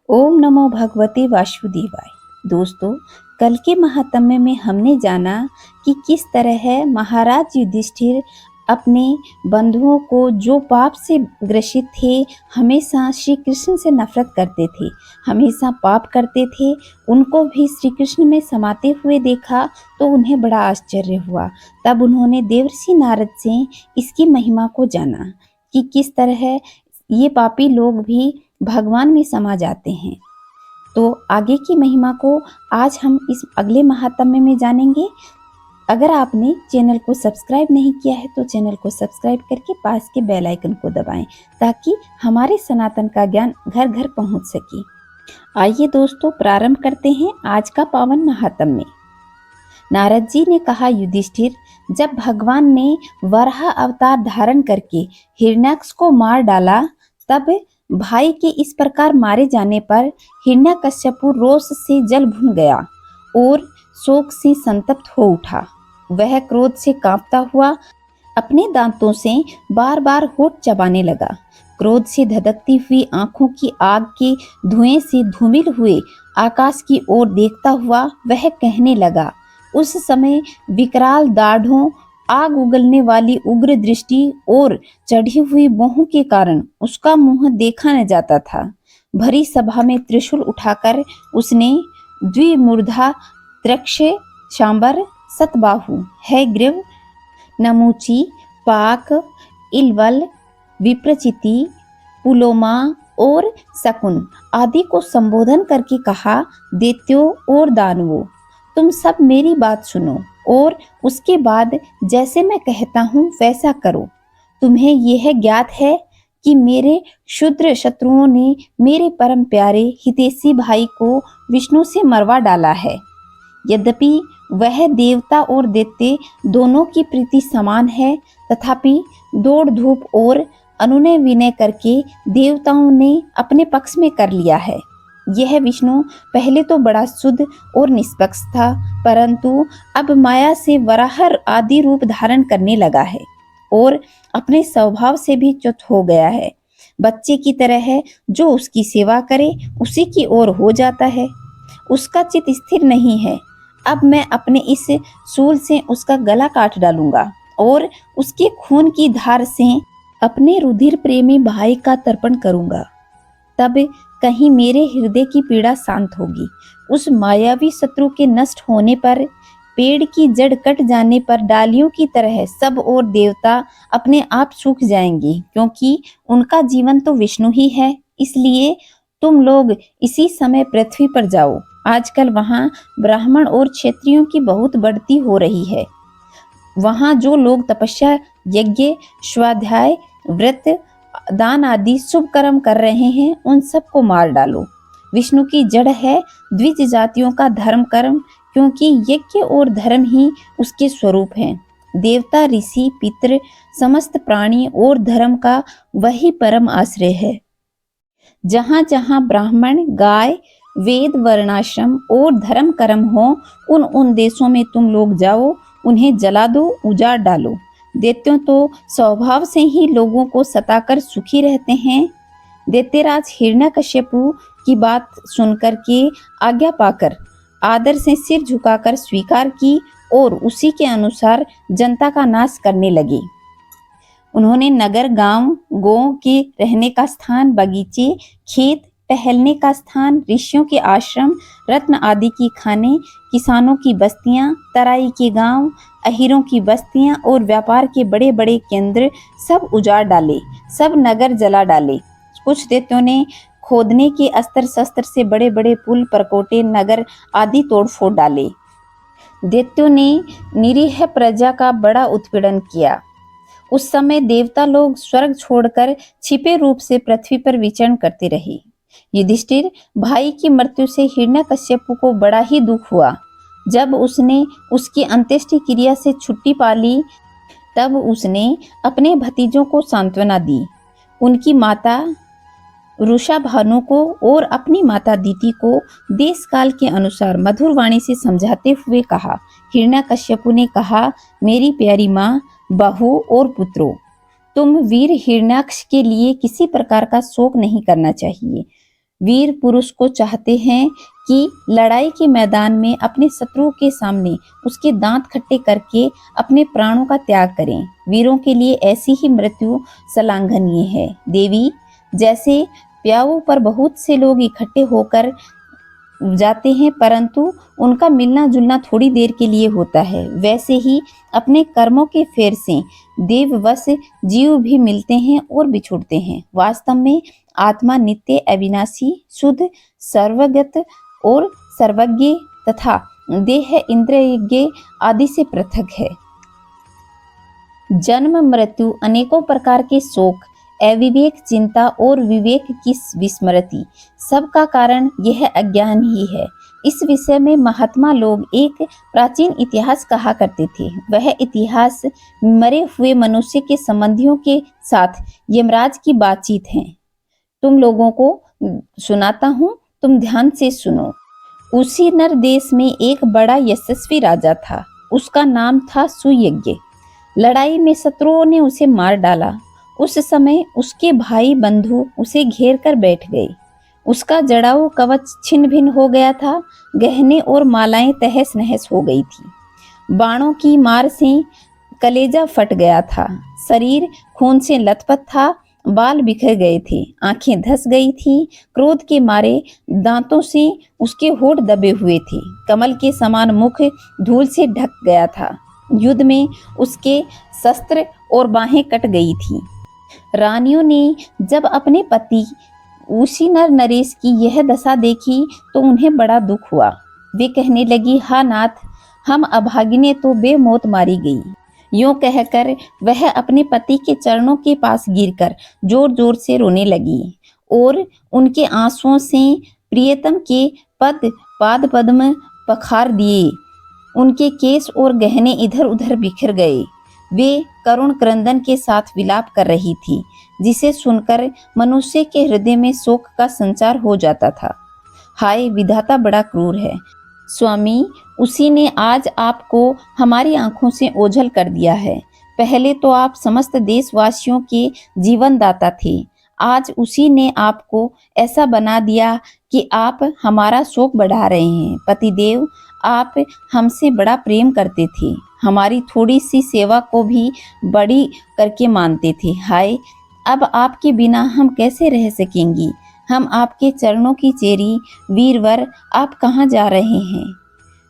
ओम नमो भगवते वासुदेवाय। दोस्तों, कल के महात्म्य में हमने जाना कि किस तरह महाराज युधिष्ठिर अपने बंधुओं को जो पाप से ग्रसित थे, हमेशा श्री कृष्ण से नफरत करते थे, हमेशा पाप करते थे, उनको भी श्री कृष्ण में समाते हुए देखा तो उन्हें बड़ा आश्चर्य हुआ। तब उन्होंने देवर्षि नारद से इसकी महिमा को जाना कि किस तरह ये पापी लोग भी भगवान में समा जाते हैं। तो आगे की महिमा को आज हम इस अगले महात्म्य में जानेंगे। अगर आपने चैनल को सब्सक्राइब नहीं किया है तो चैनल को सब्सक्राइब करके पास के बेल आइकन को दबाएं ताकि हमारे सनातन का ज्ञान घर घर पहुंच सके। आइए दोस्तों, प्रारंभ करते हैं आज का पावन महात्म्य। नारद जी ने कहा, युधिष्ठिर, जब भगवान ने वराह अवतार धारण करके हिरण्याक्ष को मार डाला, तब भाई के इस प्रकार मारे जाने पर हिरण्यकश्यपु रोष से जल भुन गया और शोक से संतप्त हो उठा। वह क्रोध से कांपता हुआ अपने दांतों से बार बार होठ चबाने लगा। क्रोध से धधकती हुई आंखों की आग के धुएं से धूमिल हुए आकाश की ओर देखता हुआ वह कहने लगा। उस समय विकराल दाढ़ों, आग उगलने वाली उग्र दृष्टि और चढ़ी हुई मोह के कारण उसका मुंह देखा न जाता था। भरी सभा में त्रिशूल उठाकर उसने द्विमूर्धा, त्रक्ष, शांबर, सतबाहु, हैग्रीव, नमूची, पाक, इलवल, विप्रचिति, पुलोमा और शकुन आदि को संबोधन करके कहा, दैत्यों और दानवों, तुम सब मेरी बात सुनो और उसके बाद जैसे मैं कहता हूँ वैसा करो। तुम्हें यह ज्ञात है कि मेरे क्षुद्र शत्रुओं ने मेरे परम प्यारे हितैषी भाई को विष्णु से मरवा डाला है। यद्यपि वह देवता और दैत्य दोनों की प्रीति समान है, तथापि दौड़ धूप और अनुनय विनय करके देवताओं ने अपने पक्ष में कर लिया है। यह विष्णु पहले तो बड़ा शुद्ध और निष्पक्ष था, परंतु अब माया से वराह आदि रूप धारण करने लगा है और अपने स्वभाव से भी च्युत हो गया है। बच्चे की तरह है, जो उसकी सेवा करे उसी की ओर हो जाता है। उसका चित्त स्थिर नहीं है। अब मैं अपने इस शूल से उसका गला काट डालूंगा और उसके खून की धार से अपने रुधिर प्रेमी भाई का तर्पण करूंगा। तब कहीं मेरे हृदय की पीड़ा शांत होगी। उस मायावी शत्रु के नष्ट होने पर, पेड़ की जड़ कट जाने पर डालियों की तरह सब और देवता अपने आप सूख जाएंगे, क्योंकि उनका जीवन तो विष्णु ही है। इसलिए तुम लोग इसी समय पृथ्वी पर जाओ। आजकल वहाँ ब्राह्मण और क्षत्रियों की बहुत बढ़ती हो रही है। वहाँ जो लोग तपस्या, यज्ञ, स्वाध्याय, व्रत, दान आदि शुभ कर्म कर रहे हैं, उन सबको मार डालो। विष्णु की जड़ है द्विज जातियों का धर्म कर्म, क्योंकि यज्ञ और धर्म ही उसके स्वरूप हैं। देवता, ऋषि, पितृ, समस्त प्राणी और धर्म का वही परम आश्रय है। जहाँ जहाँ ब्राह्मण, गाय, वेद, वर्णाश्रम और धर्म कर्म हो, उन देशों में तुम लोग जाओ, उन्हें जला दो, उजाड़ डालो। दैत्यों तो स्वभाव से ही लोगों को सताकर सुखी रहते हैं। दैत्यराज हिरण्यकश्यपु की बात सुनकर के आज्ञा पाकर आदर से सिर झुकाकर स्वीकार की और उसी के अनुसार जनता का नाश करने लगे। उन्होंने नगर, गांव, गौ के रहने का स्थान, बगीचे, खेत, टहलने का स्थान, ऋषियों के आश्रम, रत्न आदि की खाने, किसानों की बस्तियां, तराई के गांव, अहीरों की बस्तियां और व्यापार के बड़े बड़े केंद्र सब उजाड़ डाले, सब नगर जला डाले। कुछ दैत्यों ने खोदने के अस्त्र शस्त्र से बड़े बड़े पुल, परकोटे, नगर आदि तोड़फोड़ डाले। दैत्यों ने निरीह प्रजा का बड़ा उत्पीड़न किया। उस समय देवता लोग स्वर्ग छोड़कर छिपे रूप से पृथ्वी पर विचरण करते रहे। युधिष्ठिर, भाई की मृत्यु से हिरण्यकश्यपु को बड़ा ही दुख हुआ। जब उसने उसकी अंत्येष्टि क्रिया से छुट्टी पा ली, तब उसने अपने भतीजों को सांत्वना दी। उनकी माता रुषा भानु को और अपनी माता दीति को देश काल के अनुसार मधुर वाणी से समझाते हुए कहा। हिरण्यकश्यपु ने कहा, मेरी प्यारी माँ, बहू और पुत्रों, तुम वीर हिरण्याक्ष के लिए किसी प्रकार का शोक नहीं करना चाहिए। वीर पुरुष को चाहते हैं कि लड़ाई के मैदान में अपने शत्रु के सामने उसके दांत खट्टे करके अपने प्राणों का त्याग करें। वीरों के लिए ऐसी ही मृत्यु सलांघनीय है। देवी, जैसे प्याऊ पर बहुत से लोग इकट्ठे होकर जाते हैं परंतु उनका मिलना जुलना थोड़ी देर के लिए होता है, वैसे ही अपने कर्मों के फेर से देववश जीव भी मिलते हैं और बिछुड़ते हैं। वास्तव में आत्मा नित्य, अविनाशी, शुद्ध, सर्वगत और सर्वज्ञ तथा देह इंद्रियज्ञ आदि से पृथक है। जन्म मृत्यु, अनेकों प्रकार के शोक, अविवेक, चिंता और विवेक की विस्मृति, सबका कारण यह अज्ञान ही है। इस विषय में महात्मा लोग एक प्राचीन इतिहास कहा करते थे। वह इतिहास मरे हुए मनुष्य के संबंधियों के साथ यमराज की बातचीत है। तुम लोगों को सुनाता हूँ, तुम ध्यान से सुनो। उसी नर देश में एक बड़ा यशस्वी राजा था। उसका नाम था सुयज्ञ। लड़ाई में शत्रुओं ने उसे मार डाला। उस समय उसके भाई बंधु उसे घेर कर बैठ गए। उसका जड़ाऊ कवच छिन्न भिन्न हो गया था। गहने और मालाएं तहस नहस हो गई थी। बाणों की मार से कलेजा फट गया था। शरीर खून से लथपथ था। बाल बिखर गए थे। आंखें धस गई थी। क्रोध के मारे दांतों से उसके होंठ दबे हुए थे। कमल के समान मुख धूल से ढक गया था। युद्ध में उसके शस्त्र और बाहें कट गई थी। रानियों ने जब अपने पति उसी नर नरेश की यह दशा देखी तो उन्हें बड़ा दुख हुआ। वे कहने लगी, हा नाथ, हम अभागिने तो बेमौत मारी गई। यूं कहकर वह अपने पति के चरणों के पास गिरकर जोर जोर से रोने लगी और उनके आंसुओं से प्रियतम के पाद पद्म पखार दिए। उनके केश और गहने इधर उधर बिखर गए। वे करुण क्रंदन के साथ विलाप कर रही थी, जिसे सुनकर मनुष्य के हृदय में शोक का संचार हो जाता था। हाय, विधाता बड़ा क्रूर है। स्वामी, उसी ने आज आपको हमारी आंखों से ओझल कर दिया है। पहले तो आप समस्त देशवासियों के जीवन दाता थे। आज उसी ने आपको ऐसा बना दिया कि आप हमारा शोक बढ़ा रहे हैं। पतिदेव, आप हमसे बड़ा प्रेम करते थे। हमारी थोड़ी सी सेवा को भी बड़ी करके मानते थे। हाय, अब आपके बिना हम कैसे रह सकेंगी। हम आपके चरणों की चेरी। वीरवर, आप कहाँ जा रहे हैं?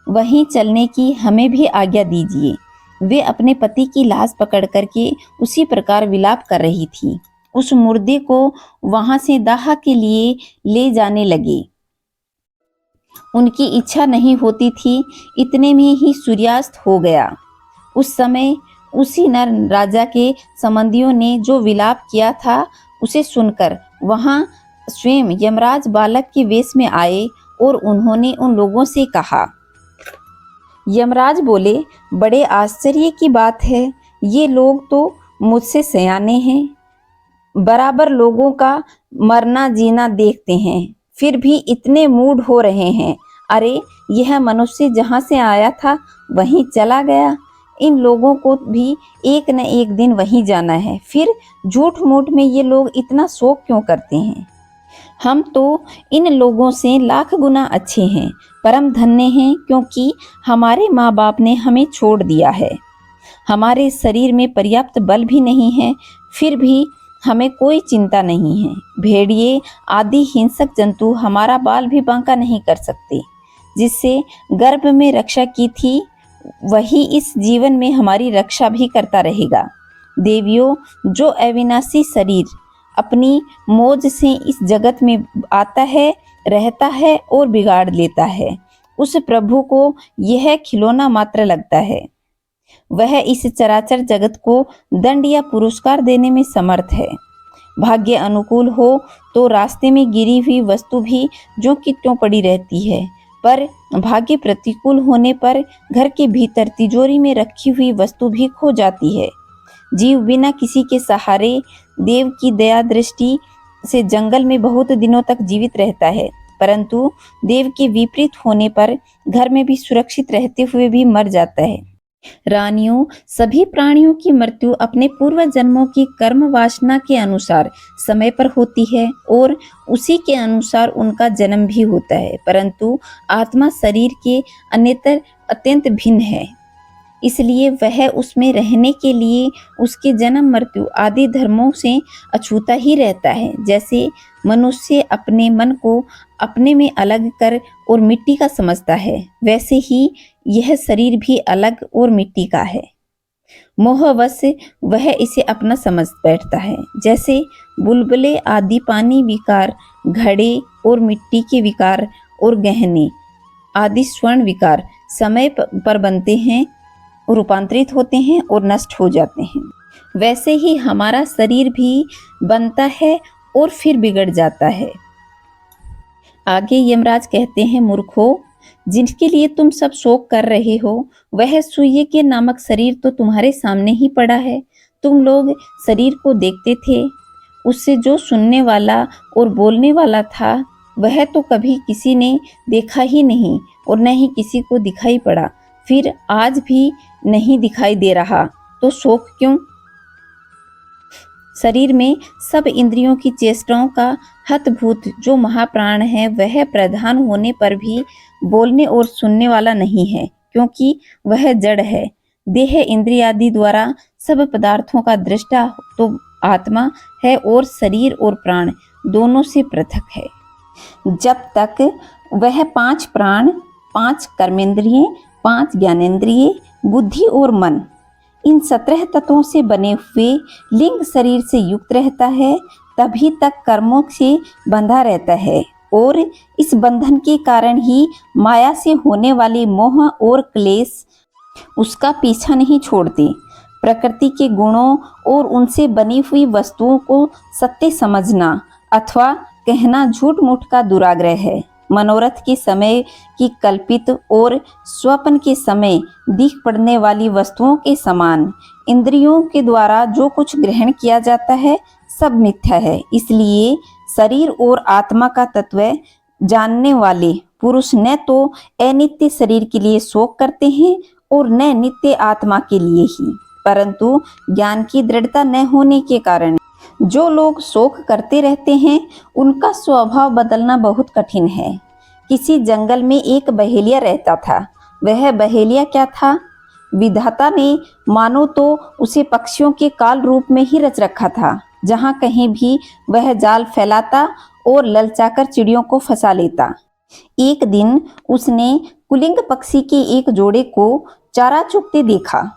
वहीं चलने की हमें भी आज्ञा दीजिए। वे अपने पति की लाश पकड़ करके उसी प्रकार विलाप कर रही थी। उस मुर्दे को वहां से दाह के लिए ले जाने लगे। उनकी इच्छा नहीं होती थी। इतने में ही सूर्यास्त हो गया। उस समय उसी नर राजा के संबंधियों ने जो विलाप किया था, उसे सुनकर वहां स्वयं यमराज बालक के वेश में आए और उन्होंने उन लोगों से कहा। यमराज बोले, बड़े आश्चर्य की बात है, ये लोग तो मुझसे सयाने हैं, बराबर लोगों का मरना जीना देखते हैं, फिर भी इतने मूढ़ हो रहे हैं। अरे, यह मनुष्य जहाँ से आया था वहीं चला गया। इन लोगों को भी एक न एक दिन वहीं जाना है। फिर झूठ मूठ में ये लोग इतना शोक क्यों करते हैं? हम तो इन लोगों से लाख गुना अच्छे हैं, परम धन्य हैं, क्योंकि हमारे माँ बाप ने हमें छोड़ दिया है। हमारे शरीर में पर्याप्त बल भी नहीं है, फिर भी हमें कोई चिंता नहीं है। भेड़िए आदि हिंसक जंतु हमारा बाल भी बांका नहीं कर सकते। जिससे गर्भ में रक्षा की थी, वही इस जीवन में हमारी रक्षा भी करता रहेगा। देवियों, जो अविनाशी शरीर अपनी मौज से इस जगत में आता है, रहता है और बिगाड़ लेता है, उस प्रभु को यह खिलौना मात्र लगता है। वह इस चराचर जगत को दंड या पुरस्कार देने में समर्थ है। भाग्य अनुकूल हो तो रास्ते में गिरी हुई वस्तु भी जो कि त्यों पड़ी रहती है, पर भाग्य प्रतिकूल होने पर घर के भीतर तिजोरी में रखी हुई वस्तु भी खो जाती है। जीव बिना किसी के सहारे देव की दया दृष्टि से जंगल में बहुत दिनों तक जीवित रहता है, परंतु देव के विपरीत होने पर घर में भी सुरक्षित रहते हुए भी मर जाता है। रानियों, सभी प्राणियों की मृत्यु अपने पूर्व जन्मों की कर्म वासना के अनुसार समय पर होती है और उसी के अनुसार उनका जन्म भी होता है, परंतु आत्मा शरीर के अन्यतर अत्यंत भिन्न है। इसलिए वह उसमें रहने के लिए उसके जन्म मृत्यु आदि धर्मों से अछूता ही रहता है। जैसे मनुष्य अपने मन को अपने में अलग कर और मिट्टी का समझता है, वैसे ही यह शरीर भी अलग और मिट्टी का है। मोहवश वह इसे अपना समझ बैठता है। जैसे बुलबुले आदि पानी विकार, घड़े और मिट्टी के विकार और गहने आदि स्वर्ण विकार समय पर बनते हैं, रूपांतरित होते हैं और नष्ट हो जाते हैं, वैसे ही हमारा शरीर भी बनता है और फिर बिगड़ जाता है। आगे यमराज कहते हैं, मूर्खों, जिनके लिए तुम सब शोक कर रहे हो, वह सूर्य के नामक शरीर तो तुम्हारे सामने ही पड़ा है। तुम लोग शरीर को देखते थे, उससे जो सुनने वाला और बोलने वाला था वह तो कभी किसी ने देखा ही नहीं और न ही किसी को दिखाई पड़ा, फिर आज भी नहीं दिखाई दे रहा, तो शोक क्यों? शरीर में सब इंद्रियों की चेष्टाओं का हतभूत जो महाप्राण है, वह प्रधान होने पर भी बोलने और सुनने वाला नहीं है, क्योंकि वह जड़ है। देह इंद्रिय आदि द्वारा सब पदार्थों का दृष्टा तो आत्मा है और शरीर और प्राण दोनों से पृथक है। जब तक वह 5 प्राण, 5 कर्मेंद्रिय, 5 ज्ञानेंद्रिय, बुद्धि और मन, इन 17 तत्वों से बने हुए लिंग शरीर से युक्त रहता है, तभी तक कर्मों से बंधा रहता है और इस बंधन के कारण ही माया से होने वाले मोह और क्लेश उसका पीछा नहीं छोड़ते। प्रकृति के गुणों और उनसे बनी हुई वस्तुओं को सत्य समझना अथवा कहना झूठ मूठ का दुराग्रह है। मनोरथ के समय की कल्पित और स्वप्न के समय दिख पड़ने वाली वस्तुओं के समान इंद्रियों के द्वारा जो कुछ ग्रहण किया जाता है सब मिथ्या है। इसलिए शरीर और आत्मा का तत्व जानने वाले पुरुष न तो अनित्य शरीर के लिए शोक करते हैं और न नित्य आत्मा के लिए ही, परंतु ज्ञान की दृढ़ता न होने के कारण जो लोग शोक करते रहते हैं उनका स्वभाव बदलना बहुत कठिन है। किसी जंगल में एक बहेलिया रहता था। वह बहेलिया क्या था? विधाता ने मानो तो उसे पक्षियों के काल रूप में ही रच रखा था। जहाँ कहीं भी वह जाल फैलाता और ललचाकर चिड़ियों को फंसा लेता। एक दिन उसने कुलिंग पक्षी के एक जोड़े को चारा चुगते देखा।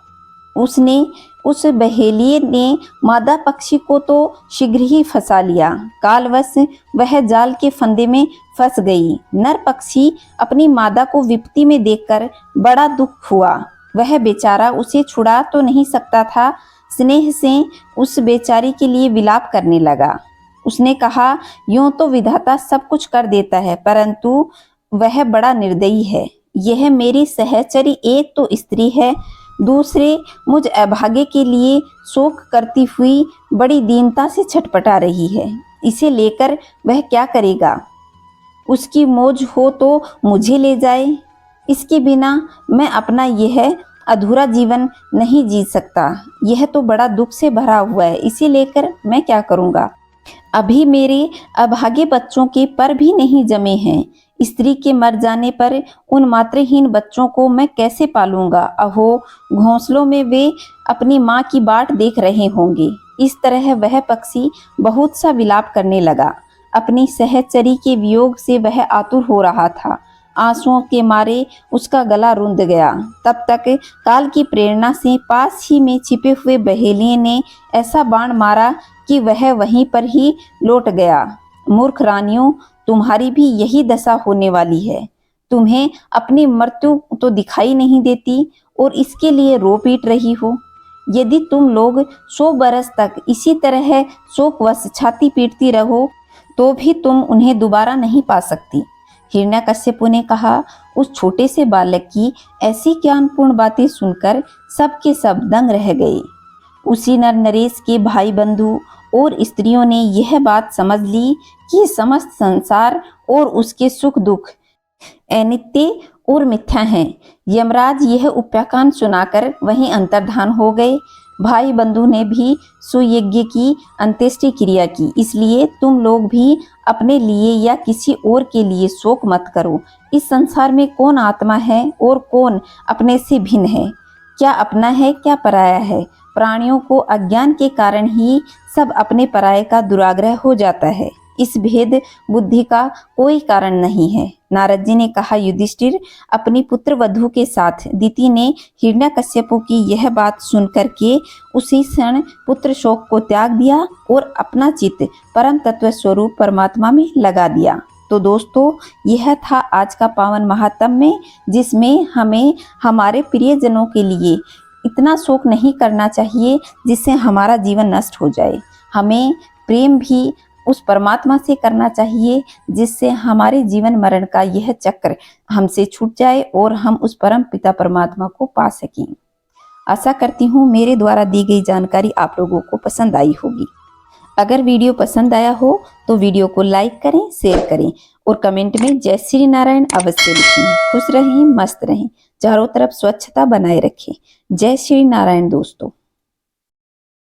उसने उस बहेलिये ने मादा पक्षी को तो शीघ्र ही फंसा लिया। कालवश वह जाल के फंदे में फंस गई। नर पक्षी अपनी मादा को विपत्ति में देखकर बड़ा दुख हुआ। वह बेचारा उसे छुड़ा तो नहीं सकता था। स्नेह से उस बेचारी के लिए विलाप करने लगा। उसने कहा, यूं तो विधाता सब कुछ कर देता है, परंतु वह बड़ा निर्दयी है। यह मेरी सहचरी एक तो स्त्री है, दूसरे मुझ अभागे के लिए शोक करती हुई बड़ी दीनता से छटपटा रही है। इसे लेकर वह क्या करेगा? उसकी मौज हो तो मुझे ले जाए। इसके बिना मैं अपना यह अधूरा जीवन नहीं जी सकता। यह तो बड़ा दुख से भरा हुआ है। इसे लेकर मैं क्या करूँगा? अभी मेरे अभागे बच्चों के पर भी नहीं जमे हैं। स्त्री के मर जाने पर उन मातृहीन बच्चों को मैं कैसे पालूंगा? अहो, घोंसलों में वे अपनी माँ की बाट देख रहे होंगे। इस तरह वह पक्षी बहुत सा विलाप करने लगा। अपनी सहचरी के वियोग से वह आतुर हो रहा था। आंसुओं के मारे उसका गला रुंध गया। तब तक काल की प्रेरणा से पास ही में छिपे हुए बहेलिये ने ऐसा बाण मारा कि वह वहीं पर ही लौट गया। मूर्ख रानियों, तुम्हारी भी यही दशा होने वाली है। तुम्हें अपनी मृत्यु तो दिखाई नहीं देती और इसके लिए रो पीट रही हो। यदि तुम लोग 100 बरस तक इसी तरह शोकवश छाती पीटती रहो तो भी तुम उन्हें दोबारा नहीं पा सकती। हिरण्यकश्यपु ने कहा, उस छोटे से बालक की ऐसी ज्ञानपूर्ण बातें सुनकर सब के सब दंग रह गए। उसी नर नरेश के भाई बंधु और स्त्रियों ने यह बात समझ ली कि समस्त संसार और उसके सुख दुख अनित्य और मिथ्या हैं। यमराज यह उपाख्यान सुनाकर वहीं अंतर्धान हो गए। भाई बंधु ने भी सुयज्ञ की अंत्येष्टि क्रिया की। इसलिए तुम लोग भी अपने लिए या किसी और के लिए शोक मत करो। इस संसार में कौन आत्मा है और कौन अपने से भिन्न है, क्या अपना है क्या पराया है। प्राणियों को अज्ञान के कारण ही सब अपने पराये का दुराग्रह हो जाता है। इस भेद बुद्धि का कोई कारण नहीं है। नारद जी ने कहा, युधिष्ठिर, अपनी पुत्र वधू के साथ दिति ने हिरण्यकश्यपु की यह बात सुनकर के उसी क्षण पुत्र शोक को त्याग दिया और अपना चित्त परम तत्व स्वरूप परमात्मा में लगा दिया। तो दोस्तों, यह था आज का पावन महात्म्य, जिसमें हमें हमारे प्रियजनों के लिए इतना शोक नहीं करना चाहिए जिससे हमारा जीवन नष्ट हो जाए। हमें प्रेम भी उस परमात्मा से करना चाहिए जिससे हमारे जीवन मरण का यह चक्र हमसे छूट जाए और हम उस परम पिता परमात्मा को पा सकें। आशा करती हूँ मेरे द्वारा दी गई जानकारी आप लोगों को पसंद आई होगी। अगर वीडियो पसंद आया हो तो वीडियो को लाइक करें, शेयर करें और कमेंट में जय श्री नारायण अवश्य लिखें। खुश रहें, मस्त रहें, चारों तरफ स्वच्छता बनाए रखें। जय श्री नारायण दोस्तों।